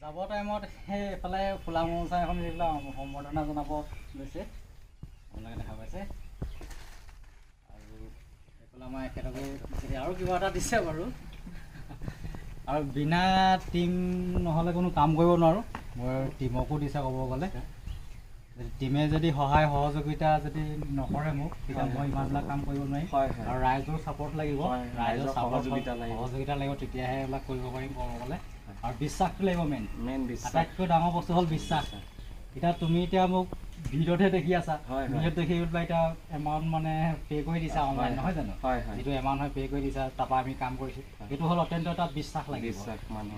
যাব টাইমত সেই এফালে ফুলা মৌচা এখন যিবিলাক সম্বৰ্ধনা জনাব লৈছে আপোনালোকে দেখা পাইছে আৰু এইফালে আমাৰ এখেতকো আৰু কিবা এটা দিছে বাৰু আৰু বিনা টিম নহ'লে কোনো কাম কৰিব নোৱাৰোঁ মোৰ টিমকো দিছে ক'ব গ'লে টিমে যদি সহায় সহযোগিতা যদি নকৰে মোক তেতিয়া মই ইমানবিলাক কাম কৰিব নোৱাৰিম আৰু ৰাইজৰ ছাপৰ্ট লাগিব ৰাইজৰ সহযোগিতা লাগিব তেতিয়াহে এইবিলাক কৰিব পাৰিম ক'ব গ'লে আৰু বিশ্বাসটো লাগিব মেইন আটাইতকৈ ডাঙৰ বস্তু হ'ল বিশ্বাস এতিয়া মোক ভিডিঅ'তহে দেখি আছা ভিডিঅ'ত দেখি পেলাই এতিয়া এমাউণ্ট মানে পে' কৰি দিছা অনলাইন নহয় জানো যিটো এমাউণ্ট হয় পে' কৰি দিছা তাৰপৰা আমি কাম কৰিছোঁ এইটো হ'ল অত্যন্ত এটা বিশ্বাস লাগিব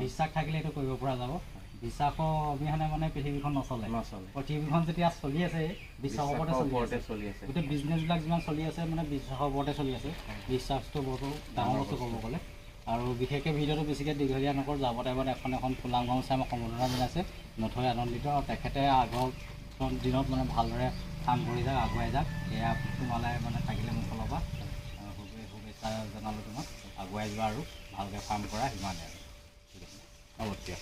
বিশ্বাস থাকিলে এইটো কৰিব পৰা যাব বিশ্বাসৰ অবিহনে মানে পৃথিৱীখন নচলে পৃথিৱীখন যেতিয়া চলি আছে বিশ্বাসৰ ওপৰতে চলি আছে গোটেই বিজনেছবিলাক যিমান চলি আছে মানে বিশ্বাসৰ ওপৰতে চলি আছে বিশ্বাসটো বহুত ডাঙৰ বস্তু ক'ব গ'লে আৰু বিশেষকৈ ভিডিঅ'টো বেছিকৈ দীঘলীয়া নকৰোঁ যাব টাইমত এখন ফুলা গামোচা আমাক সম্বৰ্ধনা জনাইছে নথৈ আনন্দিত আৰু তেখেতে আগৰ দিনত মানে ভালদৰে কাম কৰি যাওক আগুৱাই যাওক এয়া তোমালে মানে থাকিলে মোৰ ফালৰ পৰা শুভেচ্ছা জনালোঁ তোমাক আগুৱাই যোৱা আৰু ভালকৈ কাম কৰা সিমানে আৰু ঠিক আছে হ'ব দিয়া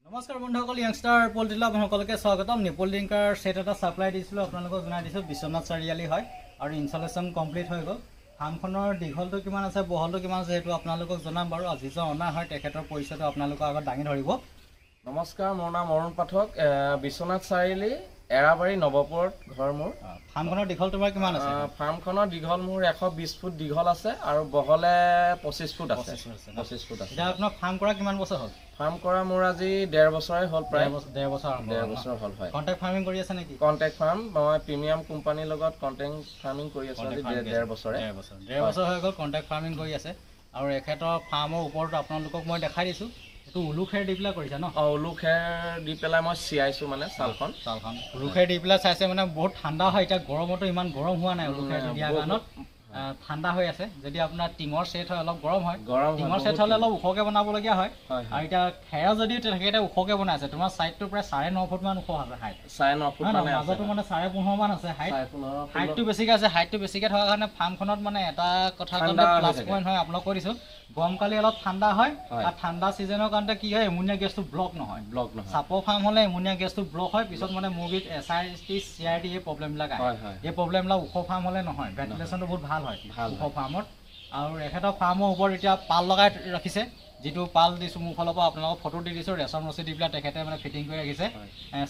নমস্কাৰ বন্ধুসকল য়াংষ্টাৰ পলিটিলা আপোনালোকে স্বাগতম নিপল ডিংকাৰ ছেট এটা ছাপ্লাই দিছিলোঁ আপোনালোকক জনাই দিছোঁ বিশ্বনাথ চাৰিআলি হয় আৰু ইনষ্টলেশ্যন কমপ্লিট হৈ গ'ল ফাৰ্মখনৰ দীঘলটো কিমান আছে বহলটো কিমান আছে সেইটো আপোনালোকক জনাম বাৰু আজি যে অনা হয় তেখেতৰ পৰিচয়টো আপোনালোকৰ আগত দাঙি ধৰিব নমস্কাৰ মোৰ নাম অৰুণ পাঠক বিশ্বনাথ চাৰিআলি এৰাবাৰী নৱপুৰত ঘৰ মোৰ ফাৰ্মখনৰ দীঘল তোমাৰ কিমান আছে ফাৰ্মখনৰ দীঘল মোৰ 120 ফুট দীঘল আছে আৰু বহলে 25 ফুট আছে 25 ফুট আছে এতিয়া আপোনাৰ ফাৰ্ম কৰা কিমান বছৰ হ'ল ফাৰ্ম কৰা মোৰ আজি 1.5 বছৰে হ'ল প্ৰায় 1.5 বছৰ হ'ল হয় কণ্টেক্ট ফাৰ্মিং কৰি আছে নেকি কণ্টেক্ট ফাৰ্ম মই প্ৰিমিয়াম কোম্পানীৰ লগত কণ্টেক্ট ফাৰ্মিং কৰি আছোঁ আজি 1.5 বছৰে 1.5 বছৰ হৈ গ'ল কণ্টেক্ট ফাৰ্মিং কৰি আছে আৰু এখেতৰ ফাৰ্মৰ ওপৰত আপোনালোকক মই দেখাই দিছোঁ এইটো উলু খেৰ দি পেলাই কৰিছে ন উলু খেৰ দি পেলাই মই চিয়াইছোঁ মানে চালখন উলু খেৰ দি পেলাই চাইছে মানে বহুত ঠাণ্ডা হয় এতিয়া গৰমতো ইমান গৰম হোৱা নাই উলু খেৰ দিয়াৰ কাৰণত ঠাণ্ডা হৈ আছে যদি আপোনাৰ টিঙৰ ছেট হয় অলপ গৰম হয় টিঙৰ ছেট হ'লে অলপ ওখকৈ বনাবলগীয়া হয় আৰু এতিয়া খেৰ যদি তেখেতে ওখকৈ বনাইছে তোমাৰ ছাইডটো প্ৰায় 9.5 ফুটমান ওখ আছে হাইট 9.5 ফুট মাজতো মানে 15.5 মান আছে হাইটটো বেছিকৈ আছে হাইটটো বেছিকৈ থকাৰ কাৰণে ফাৰ্মখনত মানে এটা কথা প্লাছ পইণ্ট হয় আপোনাক কৈ দিছোঁ গৰমকালি অলপ ঠাণ্ডা হয় আৰু ঠাণ্ডা ছিজনৰ কাৰণে কি হয় এমনিয়া গেছটো ব্লক নহয় চাপৰ ফাৰ্ম হ'লে এমনিয়া গেছটো ব্লক হয় পিছত মানে মুৰ্গীত SIT CRT এই প্ৰব্লেমবিলাক আহে এই প্ৰব্লেমবিলাক ওখ ফাৰ্ম হ'লে নহয় ভেণ্টিলেশ্যনটো বহুত ভাল হয় ওখ ফাৰ্মত আৰু এখেতৰ ফাৰ্মৰ ওপৰত এতিয়া পাল লগাই ৰাখিছে যিটো পাল দিছোঁ মোৰ ফালৰ পৰা আপোনালোকক ফটো দি দিছোঁ ৰেচন ৰছী দি পেলাই তেখেতে মানে ফিটিং কৰি ৰাখিছে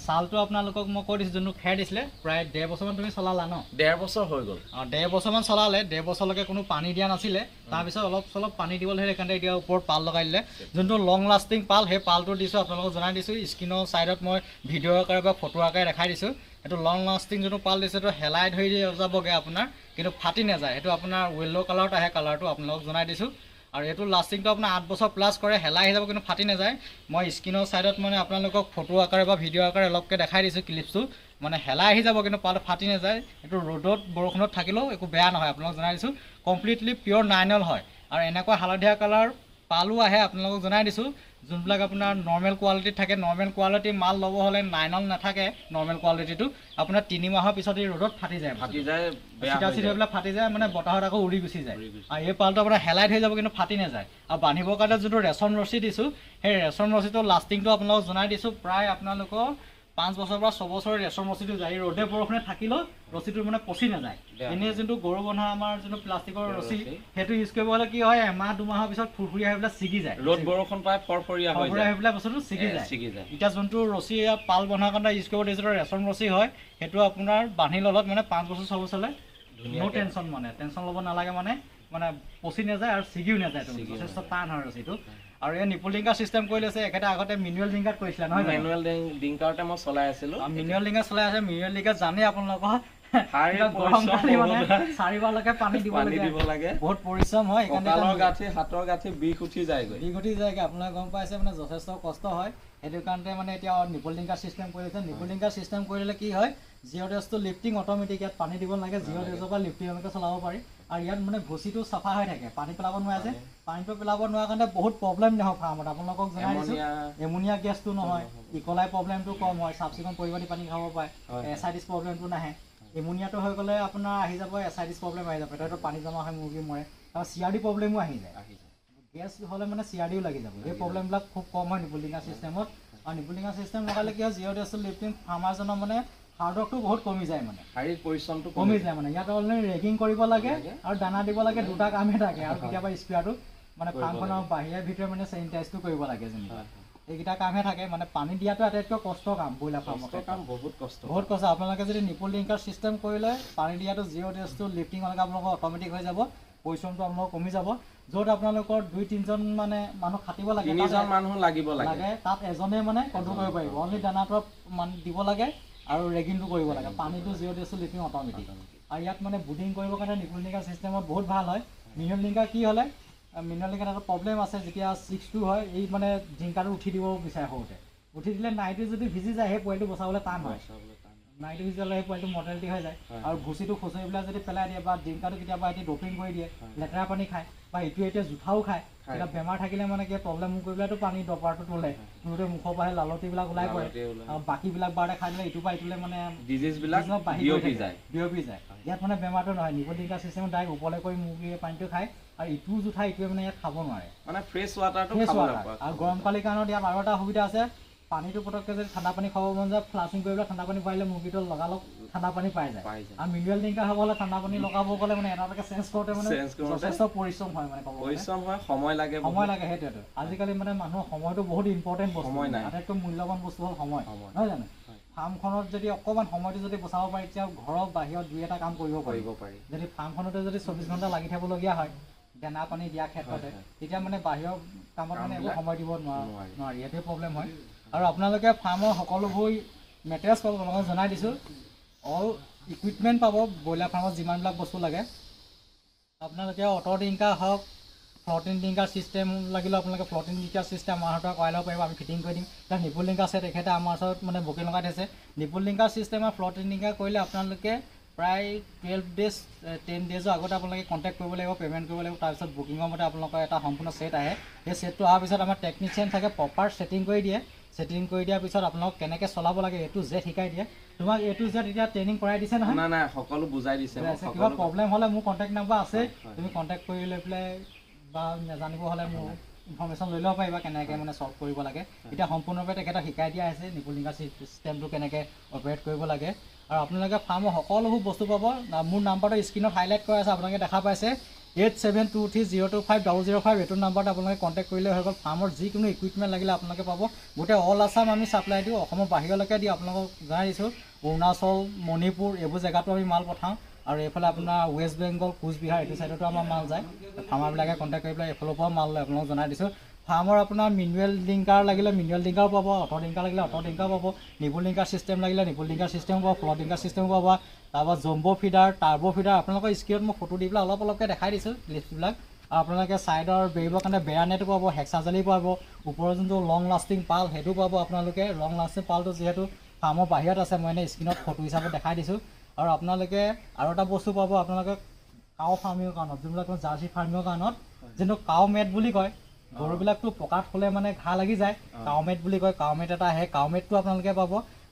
চালটো আপোনালোকক মই কৈ দিছোঁ যোনটো খেৰ দিছিলে প্ৰায় 1.5 বছৰমান তুমি চলালা ন 1.5 বছৰ হৈ গ'ল 1.5 বছৰমান চলালে 1.5 বছৰলৈকে কোনো পানী দিয়া নাছিলে তাৰপিছত অলপ চলপ পানী দিব লাগে সেইকাৰণে এতিয়া ওপৰত পাল লগাই দিলে যোনটো লং লাষ্টিং পাল সেই পালটো দিছোঁ আপোনালোকক জনাই দিছোঁ স্ক্ৰীনৰ ছাইডত মই ভিডিঅ' আকাৰে বা ফটো আকাৰে দেখাই দিছোঁ এইটো লং লাষ্টিং যোনটো পাল দিছে এইটো হেলাই ধৰি যাবগৈ আপোনাৰ কিন্তু ফাটি নাযায় সেইটো আপোনাৰ য়েল্ল' কালাৰত আহে কালাৰটো আপোনালোকক জনাই দিছোঁ আৰু এইটো লাষ্টিংটো আপোনাৰ 8 বছৰ প্লাছ কৰে হেলাই আহি যাব কিন্তু ফাটি নাযায় মই স্ক্ৰীনৰ ছাইডত মানে আপোনালোকক ফটো আকাৰে বা ভিডিঅ' আকাৰে অলপকৈ দেখাই দিছোঁ ক্লিপছটো মানে হেলাই আহি যাব কিন্তু পালটো ফাটি নাযায় এইটো ৰ'দত বৰষুণত থাকিলেও একো বেয়া নহয় আপোনালোকক জনাই দিছোঁ কমপ্লিটলি পিয়'ৰ নাইনল হয় আৰু এনেকুৱা হালধীয়া কালাৰ পালো আহে আপোনালোকক জনাই দিছোঁ যোনবিলাক আপোনাৰ নৰ্মেল কোৱালিটিত থাকে নৰ্মেল কোৱালিটি মাল ল'ব হ'লে নাইনল নাথাকে নৰ্মেল কোৱালিটিটো আপোনাৰ 3 মাহৰ পিছত এই ৰ'দত ফাটি যায় চিধাবিলাক ফাটি যায় মানে বতাহত আকৌ উৰি গুচি যায় আৰু এই পালটো আপোনাৰ হেলাই থৈ যাব কিন্তু ফাটি নাযায় আৰু বান্ধিবৰ কাৰণে যোনটো ৰেচন ৰছী দিছোঁ সেই ৰেচন ৰছীটো লাষ্টিংটো আপোনালোকক জনাই দিছোঁ প্ৰায় আপোনালোকৰ 5 বছৰৰ পৰা 6 বছৰৰ ৰেচন ৰছীটো যায় ৰ'দে বৰষুণে থাকিলেও ৰছীটো মানে পচি নাযায় এনেই যোনটো গৰু বন্ধা আমাৰ যোনটো প্লাষ্টিকৰ ৰছী সেইটো ইউজ কৰিব হ'লে কি হয় এমাহ 2 মাহৰ পিছত ফুৰফুৰীয়া হৈ পেলাই ছিগি যায় ৰ'দ বৰষুণ পাই ফৰফৰীয়া হৈ পেলাই বস্তুটো ছিগি যায় এতিয়া যোনটো ৰছী পাল বন্ধাৰ কাৰণে ইউজ কৰিব দিছোঁ ৰেচন ৰছী হয় সেইটো আপোনাৰ বান্ধি ল'লত মানে 5 বছৰ 6 বছৰলৈ নো টেনশ্যন মানে টেনশ্যন ল'ব নালাগে মানে পচি নাযায় আৰু ছিগিও নাযায় যথেষ্ট টান হয় ৰছীটো আৰু এই নিপল ডিংকাৰ চিষ্টেম কৰি লৈছে একেটা আগতে মেনুৱেল ডিংকাৰত কৰিছিলে নহয় মেনুৱেল ডিংকাৰতে মই চলাই আছিলোঁ মেনুৱেল ডিংকাৰ চলাই আছে মেনুৱেল ডিংকাৰ জানে আপোনালোকৰ চাৰিবাৰলৈকে পানী দিব লাগে বহুত পৰিশ্ৰম হয় হাতৰ গাঁঠি বিষ উঠি যায়গৈ আপোনালোকে গম পাইছে মানে যথেষ্ট কষ্ট হয় সেইটো কাৰণে মানে এতিয়া নিপল ডিংকাৰ চিষ্টেম কৰি লৈছে নিপল ডিংকাৰ চিষ্টেম কৰিলে কি হয় জিঅ' ডেছটো লিফ্টিং অট'মেটিক ইয়াত পানী দিব নালাগে জিঅ' ডেছৰ পৰা লিফ্টিঙলৈকে চলাব পাৰি আৰু ইয়াত মানে ভুচিটো চাফা হৈ থাকে পানী পেলাব নোৱাৰে যে পানীটো পেলাব নোৱাৰা কাৰণে বহুত প্ৰব্লেম নহয় ফাৰ্মত আপোনালোকক জনাই দিছোঁ এমনিয়া গেছটো নহয় ইকলাই প্ৰব্লেমটো কম হয় চাফ চিকুণ পৰিমাণে পানী খাব পাৰে SIT প্ৰব্লেমটো নাহে এমনিয়াটো হৈ গ'লে আপোনাৰ আহি যাব SIT প্ৰব্লেম আহি যাব পেটতো পানী জমা হয় মুৰ্গী মৰে আৰু CRD প্ৰব্লেমো আহি যায় গেছ হ'লে মানে CRDও লাগি যাব এই প্ৰব্লেমবিলাক খুব কম হয় নিপল ডিংকাৰ চিষ্টেমত আৰু নিপুল টিংকাৰ চিষ্টেম লগালে কি হয় জিৰ' ডেষ্টৰ লিফটিং ফাৰ্মাৰজনৰ মানে হাৰ্ডৱৰ্কটো বহুত কমি যায় মানে শাৰীৰিক পৰিশ্ৰমটো কমি যায় মানে ইয়াত অলৰেডি ৰেগিং কৰিব লাগে আৰু দানা দিব লাগে দুটা কামহে থাকে আৰু কেতিয়াবা স্প্ৰেয়াৰটো মানে ফাৰ্মখনৰ বাহিৰে ভিতৰে মানে চেনিটাইজটো কৰিব লাগে যেনিবা এইকেইটা কামহে থাকে মানে পানী দিয়াটো আটাইতকৈ কষ্ট কাম ব্ৰইলাৰ ফাৰ্মৰ কাম বহুত কষ্ট আপোনালোকে যদি নিপুল টিংকাৰ চিষ্টেম কৰি লয় পানী দিয়াটো জিৰ' ডেষ্টটো লিফটিং হ'লে আপোনালোকৰ অট'মেটিক হৈ যাব পৰিশ্ৰমটো আপোনালোকৰ কমি যাব য'ত আপোনালোকৰ 2-3জন মানে মানুহ খাটিব লাগে 3জন মানুহ লাগিব লাগে তাত এজনে মানে কণ্ট্ৰল কৰিব পাৰিব অনলি দানাটো মানে দিব লাগে আৰু ৰেগিংটো কৰিব লাগে পানীটো জিৰ' ডেষ্টটো লিফটিং অট'মেটিক আৰু ইয়াত মানে বুডিং কৰিবৰ কাৰণে নিপুল টিংকাৰ চিষ্টেমত বহুত ভাল হয় মিনুৱেল টিংকাৰ কি হ'লে মিনুৱেল টিংকাৰ এটা প্ৰব্লেম আছে যেতিয়া 6-2 হয় এই মানে টিংকাৰটো উঠি দিব বিচাৰে সৰুতে উঠি দিলে নাইটো যদি ভিজি যায় সেই পোৱালিটো বচাবলৈ টান হয় নাইটো ভিজি যালে সেই পোৱালিটো মৰ্টেলিটি হৈ যায় আৰু ভুচিটো খুচৰি পেলাই যদি পেলাই দিয়ে বা টিংকাৰটো কেতিয়াবা এটি ডপিং কৰি দিয়ে লেতেৰা পানী খায় বা ইটোৱে জোঠাও খায় এতিয়া বেমাৰ থাকিলে মানে কি প্ৰব্লেম কৰি পেলাইতো পানী ডপাৰটো তোলে তোলোতে মুখৰ পৰা লালটিবিলাক ওলাই পৰে আৰু বাকীবিলাক বাৰতে খাই দিলে ইটোৰ পৰা ইটোলৈ মানে ডিজিজবিলাক বিয়পি যায় ইয়াত মানে বেমাৰটো নহয় নিপুল টিংকাৰ চিষ্টেমত ডাইৰেক্ট ওপৰলৈ কৰি মুৰ্গীয়ে পানীটো খায় আৰু ইটো জোঠা ইটোৱে মানে ইয়াত খাব নোৱাৰে মানে ফ্ৰেছ ৱাটাৰটো আৰু গৰম পানীৰ কাৰণত ইয়াত আৰু এটা সুবিধা আছে পানীটো পটককৈ যদি ঠাণ্ডা পানী খাব মন যায় ফ্লাছিং কৰি পেলাই ঠাণ্ডা পানী পাৰিলে মুৰ্গীটো লগালগ ঠাণ্ডা পানী পাই যায় আৰু মিনুৱেল টিংকাৰ হ'ব হ'লে ঠাণ্ডা পানী লগাব গ'লে মানে এটাকে চেঞ্জ কৰোঁতে মানে যথেষ্ট পৰিশ্ৰম হয় মানে পৰিশ্ৰম হয় সময় লাগে সেইটোৱেতো আজিকালি মানে মানুহৰ সময়টো বহুত ইম্পৰ্টেণ্ট বস্তু আটাইতকৈ মূল্যৱান বস্তু হ'ল সময় নহয় জানো ফাৰ্মখনত যদি অকণমান সময়টো যদি বচাব পাৰি তেতিয়া ঘৰৰ বাহিৰত 2-এটা কাম কৰিব পাৰি যদি ফাৰ্মখনতে যদি 24 ঘণ্টা লাগি থাকিবলগীয়া হয় দানা পানী দিয়াৰ ক্ষেত্ৰতে তেতিয়া মানে বাহিৰৰ কামত মানে একো সময় দিব নোৱাৰি ইয়াতে প্ৰব্লেম হয় আৰু আপোনালোকে ফাৰ্মৰ সকলোবোৰ মেটেৰিয়েলছ পাব আপোনালোকক জনাই দিছোঁ অল ইকুইপমেণ্ট পাব ব্ৰইলাৰ ফাৰ্মত যিমানবিলাক বস্তু লাগে আপোনালোকে অট' টিংকাৰ হওক ফ্লটিং টিংকাৰ চিষ্টেম লাগিলেও আপোনালোকে ফ্লটিং টিংকাৰ চিষ্টেম আমাৰ হাতত কৰাই ল'ব পাৰিব আমি ফিটিং কৰি দিম এতিয়া নিপুল টিংকাৰ আছে তেখেতে আমাৰ ওচৰত মানে বুকিং লগাই থৈছে নিপুল টিংকাৰ চিষ্টেম আৰু ফ্লটিং টিংকাৰ কৰিলে আপোনালোকে প্ৰায় 12 ডেজ 10 ডেজৰ আগতে আপোনালোকে কণ্টেক্ট কৰিব লাগিব পে'মেণ্ট কৰিব লাগিব তাৰপিছত বুকিঙৰ মতে আপোনালোকৰ এটা সম্পূৰ্ণ ছেট আহে সেই ছেটটো অহাৰ পিছত আমাৰ টেকনিচিয়ান থাকে প্ৰপাৰ ছেটিং কৰি দিয়ে ছেটিং কৰি দিয়াৰ পিছত আপোনালোকক কেনেকৈ চলাব লাগে A to Z শিকাই দিয়ে তোমাক A to Z এতিয়া ট্ৰেইনিং কৰাই দিছে নহয় নাই সকলো বুজাই দিছে কিবা প্ৰব্লেম হ'লে মোৰ কণ্টেক্ট নাম্বাৰ আছে তুমি কণ্টেক্ট কৰি লৈ পেলাই বা নাজানিব হ'লে মোৰ ইনফৰ্মেশ্যন লৈ ল'ব পাৰিবা কেনেকৈ মানে ছল্ভ কৰিব লাগে এতিয়া সম্পূৰ্ণৰূপে তেখেতক শিকাই দিয়া হৈছে নিপুল টিংকাৰ চিষ্টেমটো কেনেকৈ অপাৰেট কৰিব লাগে আৰু আপোনালোকে ফাৰ্মৰ সকলোবোৰ বস্তু পাব মোৰ নাম্বাৰটো স্ক্ৰীনত হাইলাইট কৰা আছে আপোনালোকে দেখা পাইছে 8723025005 এইটো নাম্বাৰত আপোনালোকে কণ্টেক্ট কৰিলে হৈ গ'ল ফাৰ্মৰ যিকোনো ইকুইপমেণ্ট লাগিলে আপোনালোকে পাব গোটেই অল আছাম আমি ছাপ্লাই দিওঁ অসমৰ বাহিৰলৈকে দিওঁ আপোনালোকক জনাই দিছোঁ অৰুণাচল মণিপুৰ এইবোৰ জেগাতো আমি মাল পঠাওঁ আৰু এইফালে আপোনাৰ ৱেষ্ট বেংগল কোচবিহাৰ এইটো ছাইডতো আমাৰ মাল যায় ফাৰ্মাৰবিলাকে কণ্টেক্ট কৰি পেলাই এইফালৰ পৰা মাল লয় আপোনালোকক জনাই দিছোঁ ফাৰ্মৰ আপোনাৰ মিনুৱেল টিংকাৰ লাগিলে মিনুৱেল টিংকাৰ পাব অট' টিংকাৰ লাগিলে অট' টিংকাৰ পাব নিপুল টিংকাৰ চিষ্টেম লাগিলে নিপুল টিংকাৰ চিষ্টেম পাব ফ্ল'ৰ টিংকাৰ চিষ্টেম পাব তাৰপৰা জম্ব' ফিডাৰ টাৰ্ব' ফিডাৰ আপোনালোকৰ স্ক্ৰীনত মই ফটো দি পেলাই অলপকৈ দেখাই দিছোঁ লিষ্টবিলাক আৰু আপোনালোকে ছাইডৰ বেৰিবৰ কাৰণে বেয়া নেটো পাব হেক্সাজালি পাব ওপৰৰ যোনটো লং লাষ্টিং পাল সেইটো পাব আপোনালোকে লং লাষ্টিং পালটো যিহেতু ফাৰ্মৰ বাহিৰত আছে মই এনেই স্ক্ৰীনত ফটো হিচাপত দেখাই দিছোঁ আৰু আপোনালোকে আৰু এটা বস্তু পাব আপোনালোকে কাউ ফাৰ্মিঙৰ কাৰণত যোনবিলাক জাৰ্চি ফাৰ্মিঙৰ কাৰণত যোনটো কাউ মেট বুলি কয় গৰুবিলাকতো পকাত হ'লে মানে ঘাঁহ লাগি যায় কাউ মেট বুলি কয় কাউ মেট এটা আহে কাউ মেটটো আপোনালোকে পাব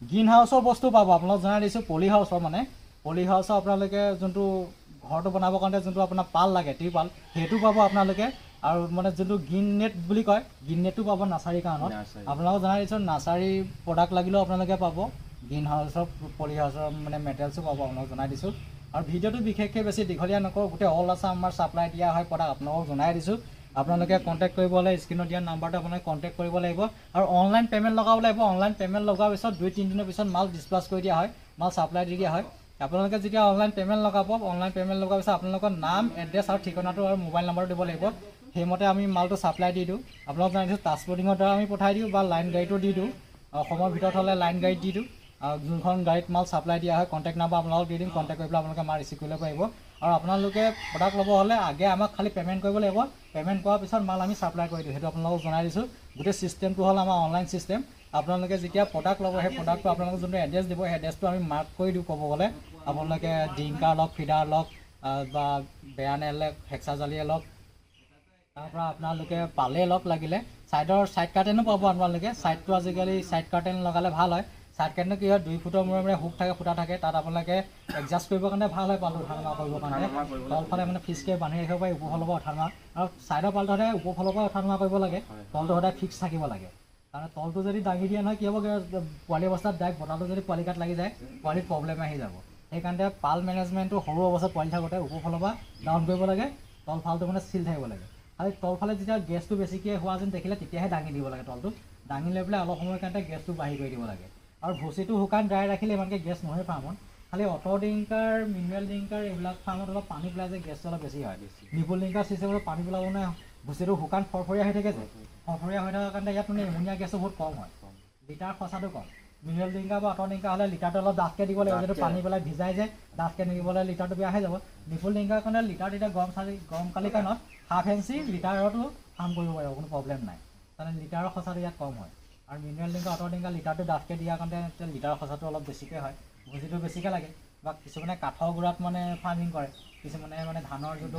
গ্ৰীণ হাউচৰ বস্তু পাব আপোনালোক জনাই দিছোঁ পলি হাউচৰ মানে পলি হাউচৰ আপোনালোকে যোনটো ঘৰটো বনাবৰ কাৰণে যোনটো আপোনাৰ পাল লাগে টিৰপাল সেইটো পাব আপোনালোকে আৰু মানে যোনটো গ্ৰীণ নেট বুলি কয় গ্ৰীণ নেটটো পাব নাৰ্চাৰীৰ কাৰণত আপোনালোকক জনাই দিছোঁ নাৰ্চাৰী প্ৰডাক্ট লাগিলেও আপোনালোকে পাব গ্ৰীণ হাউচৰ পলি হাউচৰ মানে মেটেৰিয়েলছো পাব আপোনালোকক জনাই দিছোঁ আৰু ভিডিঅ'টো বিশেষকৈ বেছি দীঘলীয়া নকৰোঁ গোটেই অল আছাম আমাৰ ছাপ্লাই দিয়া হয় প্ৰডাক্ট আপোনালোকক জনাই দিছোঁ আপোনালোকে কণ্টেক্ট কৰিব হ'লে স্ক্ৰীনত দিয়া নাম্বাৰটো আপোনালোকে কণ্টেক্ট কৰিব লাগিব আৰু অনলাইন পে'মেণ্ট লগাব লাগিব অনলাইন পে'মেণ্ট লগোৱাৰ পিছত 2-3 দিনৰ পিছত মাল ডিছপাছ কৰি দিয়া হয় মাল ছাপ্লাই দি দিয়া হয় আপোনালোকে যেতিয়া অনলাইন পে'মেণ্ট লগাব অনলাইন পে'মেণ্ট লগোৱাৰ পিছত আপোনালোকৰ নাম এড্ৰেছ আৰু ঠিকনাটো আৰু মোবাইল নাম্বাৰটো দিব লাগিব সেইমতে আমি মালটো ছাপ্লাই দি দিওঁ আপোনালোকক জনাই দিছোঁ ট্ৰান্সপৰ্টিঙৰ দ্বাৰা আমি পঠাই দিওঁ বা লাইন গাড়ীটো দি দিওঁ অসমৰ ভিতৰত হ'লে লাইন গাড়ীত দি দিওঁ যোনখন গাড়ীত মাল ছাপ্লাই দিয়া হয় কণ্টেক্ট নাম্বাৰ আপোনালোকক দি দিম কণ্টেক্ট কৰি পেলাই আপোনালোকে মাল ৰিচিভ কৰিব পাৰিব আৰু আপোনালোকে প্ৰডাক্ট ল'ব হ'লে আগে আমাক খালি পে'মেণ্ট কৰিব লাগিব পে'মেণ্ট কৰাৰ পিছত মাল আমি ছাপ্লাই কৰি দিওঁ সেইটো আপোনালোকক জনাই দিছোঁ গোটেই চিষ্টেমটো হ'ল আমাৰ অনলাইন চিষ্টেম আপোনালোকে যেতিয়া প্ৰডাক্ট ল'ব সেই প্ৰডাক্টটো আপোনালোকে যোনটো এড্ৰেছ দিব সেই এড্ৰেছটো আমি মাৰ্ক কৰি দিওঁ ক'ব গ'লে আপোনালোকে ডিংকাৰ লওক ফিডাৰ লওক বা বেয়ানে লওক হেক্সাজালিয়ে লওক তাৰপৰা আপোনালোকে পালে লওক লাগিলে ছাইডৰ ছাইড কাৰ্টেনো পাব আপোনালোকে ছাইডটো আজিকালি ছাইড কাৰ্টেন লগালে ভাল হয় ছাইড কাৰ্টেনো কি হয় 2 ফুটৰ মূৰে হুক থাকে ফুটা থাকে তাত আপোনালোকে এডজাষ্ট কৰিবৰ কাৰণে ভাল হয় পালটো উঠা নমা কৰিবৰ কাৰণে তলফালে মানে ফিক্সকৈ বান্ধি ৰাখিব পাৰি ওপৰফালৰ পৰা উঠা নমা আৰু ছাইডৰ পালটো সদায় ওপৰফালৰ পৰা উঠা নমা কৰিব লাগে তলটো সদায় ফিক্স থাকিব লাগে কাৰণ তলটো যদি দাঙি দিয়ে নহয় কি হ'ব পোৱালি অৱস্থাত ডাইৰেক্ট বতাহটো যদি পোৱালি গাত লাগি যায় পোৱালিত প্ৰব্লেম আহি যাব সেইকাৰণে পাল মেনেজমেণ্টটো সৰু অৱস্থাত পোৱালি থাকোঁতে ওপৰফালৰ পৰা ডাউন কৰিব লাগে তলফালটো মানে চিল থাকিব লাগে খালি তলফালে যেতিয়া গেছটো বেছিকৈ হোৱা যেন দেখিলে তেতিয়াহে দাঙি দিব লাগে তলটো দাঙি লৈ পেলাই অলপ সময়ৰ কাৰণে গেছটো বাঢ়ি কৰি দিব লাগে আৰু ভুচিটো শুকান ড্ৰাই ৰাখিলে ইমানকৈ গেছ নহয় ফাৰ্মত খালি অট' ডিংকাৰ মিনাৰেল ডিংকাৰ এইবিলাক ফাৰ্মত অলপ পানী পেলাই যে গেছটো অলপ বেছি হয় নিপুল ডিংকাৰ চিষ্টেমত পানী পেলাব মানে ভুচিটো শুকান ফৰফৰীয়া হৈ থাকে যে ফৰফৰীয়া হৈ থকাৰ কাৰণে ইয়াত মানে এমনিয়া গেছটো বহুত কম হয় লিটাৰ খৰচাটো কম মিনাৰেল ডিংকাৰ বা অট' ডিংকাৰ হ'লে লিটাৰটো অলপ ডাঠকৈ দিব লাগিব যিটো পানী পেলাই ভিজাই যায় ডাঠকৈ নিদিবলৈ লিটাৰটো বেয়া হৈ যাব নিপুল ডিংকাৰ কাৰণে লিটাৰ তেতিয়া গৰম কালি কাৰণত হাফ এনচি লিটাৰতো ফাৰ্ম কৰিব পাৰিব কোনো প্ৰব্লেম নাই তাৰমানে লিটাৰৰ খৰচাটো ইয়াত কম হয় আৰু মিনাৰেল ডিংকাৰ অট' ডিংকাৰ লিটাৰটো ডাঠকৈ দিয়াৰ কাৰণে লিটাৰৰ খৰচাটো অলপ বেছিকৈ হয় ভুচিটো বেছিকৈ লাগে বা কিছুমানে কাঠৰ গুড়াত মানে ফাৰ্মিং কৰে কিছুমানে মানে ধানৰ যোনটো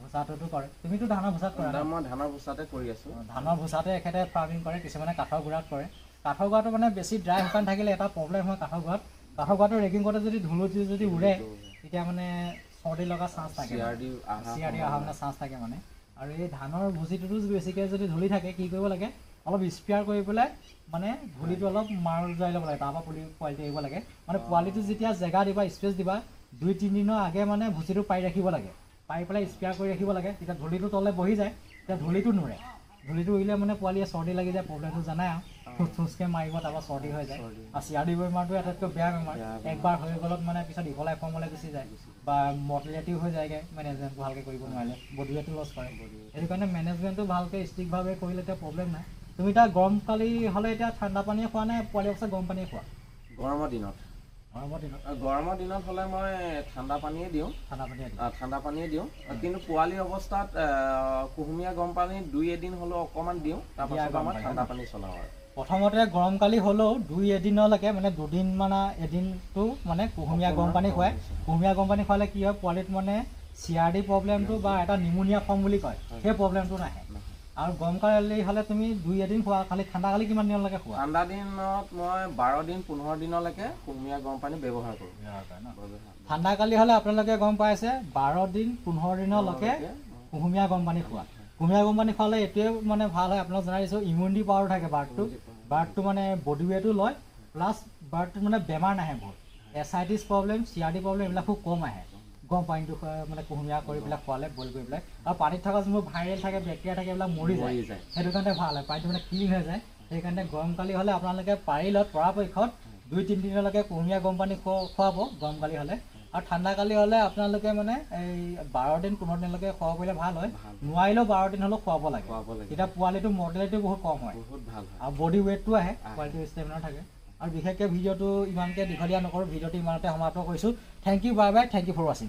ভুচাটোতো কৰে তুমিতো ধানৰ ভুচাত কৰা মই ধানৰ ভুচাতে কৰি আছোঁ ধানৰ ভুচাতে এখেতে ফাৰ্মিং কৰে কিছুমানে কাঠৰ গুড়াত কৰে কাঠৰ গুড়াটো মানে বেছি ড্ৰাই শুকান থাকিলে এটা প্ৰব্লেম হয় কাঠৰ গুড়াটো ৰেগিং কৰোঁতে যদি ধুলো যদি উৰে তেতিয়া মানে চৰ্দি লগা চান্স থাকে চিআৰডি অহা মানে চান্স থাকে মানে আৰু এই ধানৰ ভুচিটোতো বেছিকৈ যদি ধূলি থাকে কি কৰিব লাগে অলপ স্প্ৰেয়াৰ কৰি পেলাই মানে ধূলিটো অলপ মাৰ যোৱাই ল'ব লাগে তাৰপৰা পোৱালিটো এৰিব লাগে মানে পোৱালিটো যেতিয়া জেগা দিবা স্পেচ দিবা 2-3 দিনৰ আগে মানে ভুচিটো পাৰি ৰাখিব লাগে পাৰি পেলাই স্প্ৰেয়াৰ কৰি ৰাখিব লাগে তেতিয়া ধূলিটো তললৈ বহি যায় তেতিয়া ধূলিটো নুৰে ধূলিটো উৰিলে মানে পোৱালিয়ে চৰ্দি লাগি যায় প্ৰব্লেমটো জানাই আৰু থুচকৈ মাৰিব তাৰপৰা চৰ্দি হৈ যায় আৰু চিআৰডি বেমাৰটো আটাইতকৈ বেয়া বেমাৰ একবাৰ হৈ গ'লত মানে পিছত ইফালে এফৰ্মলৈ গুচি যায় বা মৰ্টেলিটিও হৈ যায়গৈ মেনেজমেণ্ট ভালকৈ কৰিব নোৱাৰিলে বডি ৱেইটো লছ কৰে সেইটো কাৰণে মেনেজমেণ্টটো ভালকৈ ষ্ট্ৰিকভাৱে কৰিলে এতিয়া প্ৰব্লেম নাই তুমি এতিয়া গৰম কালি হ'লে এতিয়া ঠাণ্ডা পানীয়ে খোৱা নে পোৱালি অৱস্থাত গৰম পানীয়ে খোৱা গৰমৰ দিনত হ'লে মই ঠাণ্ডা পানীয়ে দিওঁ কিন্তু পোৱালি অৱস্থাত কুহুমীয়া গৰম পানী 2-এদিন হ'লেও অকণমান দিওঁ তাৰপাছত আমাৰ ঠাণ্ডা পানী চলাওঁ আৰু প্ৰথমতে গৰম কালি হ'লেও 2-এদিনলৈকে মানে দুদিন মানে এদিনটো মানে কুহুমীয়া গৰম পানী খুৱায় কুহুমীয়া গৰম পানী খোৱালে কি হয় পোৱালিত মানে চিআৰডি প্ৰব্লেমটো বা এটা নিমনিয়া ফৰ্ম বুলি কয় সেই প্ৰব্লেমটো নাহে আৰু গৰম কালি হ'লে তুমি 2-এদিন খোৱা খালি ঠাণ্ডা কালি কিমান দিনলৈকে খোৱা ঠাণ্ডা দিনত মই 12-15 দিনলৈকে কুহুমীয়া গৰম পানী ব্যৱহাৰ কৰোঁ ঠাণ্ডা কালি হ'লে আপোনালোকে গম পাইছে 12-15 দিনলৈকে কুহুমীয়া গৰম পানী খোৱা কুহুমীয়া গৰম পানী খোৱালে এইটোৱে মানে ভাল হয় আপোনাক জনাই দিছোঁ ইমিউনিটি পাৱাৰ থাকে বাৰ্ডটো মানে বডি ৱেইটো লয় প্লাছ বাৰ্ডটোত মানে বেমাৰ নাহে বহুত এছাইটিছ প্ৰব্লেম চিআৰডি প্ৰব্লেম এইবিলাক খুব কম আহে গৰম পানীটো মানে কুহুমীয়া কৰি পেলাই খোৱালে বইল কৰি পেলাই আৰু পানীত থকা যোনবোৰ ভাইৰেল থাকে বেক্টেৰিয়া থাকে এইবিলাক মৰি যায় সেইটো কাৰণে ভাল হয় পানীটো মানে ক্লিন হৈ যায় সেইকাৰণে গৰম কালি হ'লে আপোনালোকে পাৰিলত পৰাপক্ষত 2-3 দিনলৈকে কুহুমীয়া গৰম পানী খুৱাব গৰম কালি হ'লে আৰু ঠাণ্ডা কালি হ'লে আপোনালোকে মানে এই 12-15 দিনলৈকে খুৱাব পাৰিলে ভাল হয় নোৱাৰিলেও 12 দিন হ'লেও খুৱাব লাগে তেতিয়া পোৱালিটো মৰ্টেলিটি বহুত কম হয় আৰু বডি ৱেইটটো আহে পোৱালিটো ষ্টেমিনাৰ থাকে আৰু বিশেষকৈ ভিডিঅ'টো ইমানকৈ দীঘলীয়া নকৰোঁ ভিডিঅ'টো ইমানতে সমাপ্ত কৰিছোঁ thank you bye bye thank you for ৱাচিং